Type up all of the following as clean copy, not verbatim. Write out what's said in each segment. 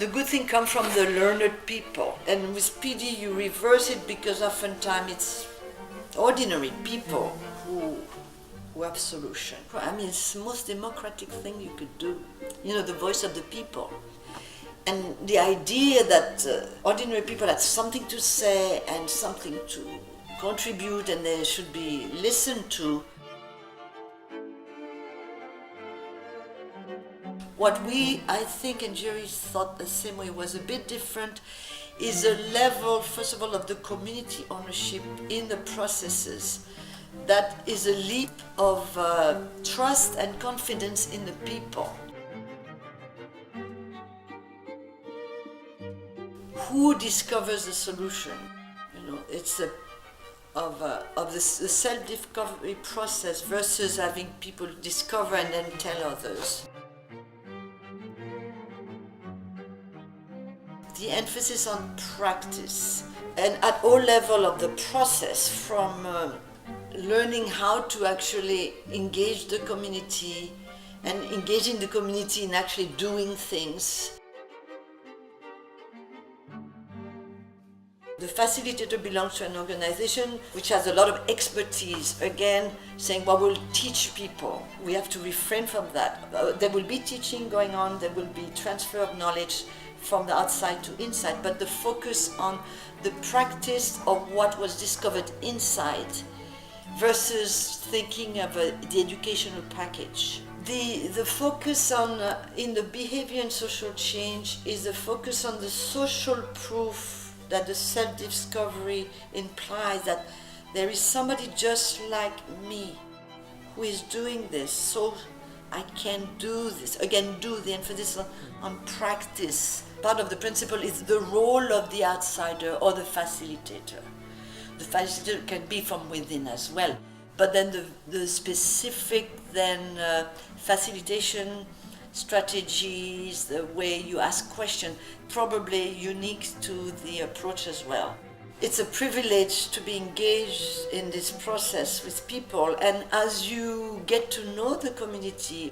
The good thing comes from the learned people. And with PD you reverse it because oftentimes it's ordinary people who have solution. I mean, it's the most democratic thing you could do. You know, the voice of the people. And the idea that ordinary people have something to say and something to contribute and they should be listened to. What I think, and Jerry thought the same way, was a bit different, is a level, first of all, of the community ownership in the processes. That is a leap of trust and confidence in the people. Who discovers the solution? You know, it's the self-discovery process versus having people discover and then tell others. The emphasis on practice and at all levels of the process, from learning how to actually engage the community and engaging the community in actually doing things. The facilitator belongs to an organization which has a lot of expertise. Again, saying, well, we'll teach people. We have to refrain from that. There will be teaching going on, there will be transfer of knowledge from the outside to inside, but the focus on the practice of what was discovered inside versus thinking of the educational package. The focus on, in the behavior and social change, is the focus on the social proof that the self-discovery implies, that there is somebody just like me who is doing this, so I can do this. Again, the emphasis on practice. Part of the principle is the role of the outsider or the facilitator. The facilitator can be from within as well, but then the specific facilitation strategies, the way you ask questions, probably unique to the approach as well. It's a privilege to be engaged in this process with people, and as you get to know the community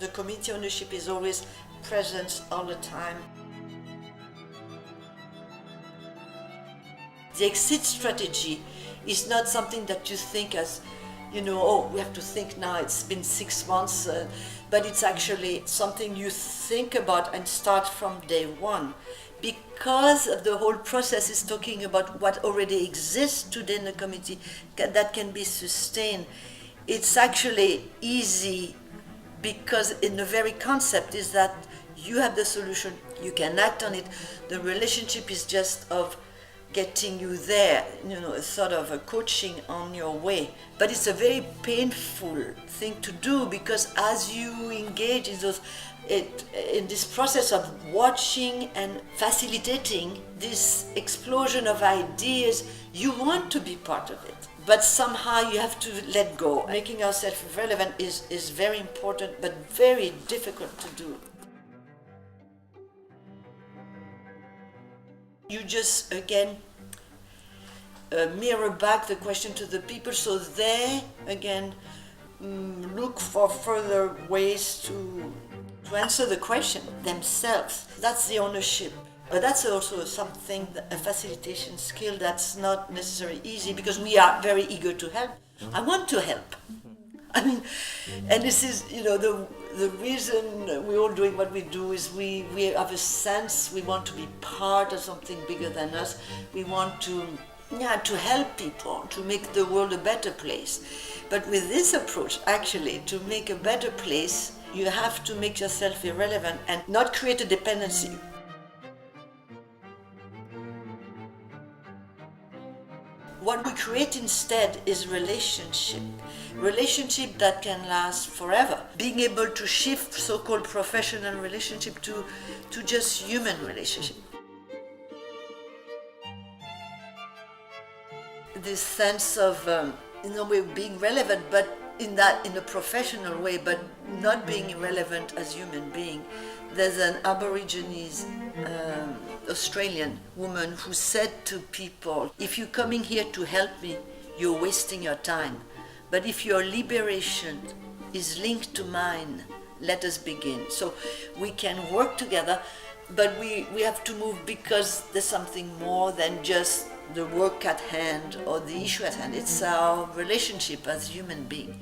ownership is always present all the time. The exit strategy is not something that you think as, you know, oh, we have to think now, it's been 6 months, but it's actually something you think about and start from day one. Because the whole process is talking about what already exists today in the community that can be sustained, it's actually easy because in the very concept is that you have the solution, you can act on it, the relationship is just of getting you there, you know, a sort of a coaching on your way. But it's a very painful thing to do because as you engage in this process of watching and facilitating this explosion of ideas, you want to be part of it. But somehow you have to let go. Making ourselves relevant is very important, but very difficult to do. You just, again, mirror back the question to the people, so they, again, look for further ways to answer the question themselves. That's the ownership. But that's also something, a facilitation skill that's not necessarily easy because we are very eager to help. I want to help. I mean, and this is, you know, the reason we're all doing what we do is we have a sense we want to be part of something bigger than us. We want to help people, to make the world a better place. But with this approach, actually, to make a better place, you have to make yourself irrelevant and not create a dependency. What we create instead is relationship that can last forever. Being able to shift so-called professional relationship to just human relationship. This sense of, in a way, being relevant, but in a professional way, but not being irrelevant as human being. There's an Aborigines Australian woman who said to people, if you're coming here to help me, you're wasting your time. But if your liberation is linked to mine, let us begin. So we can work together but we have to move because there's something more than just the work at hand or the issue at hand. It's our relationship as human beings.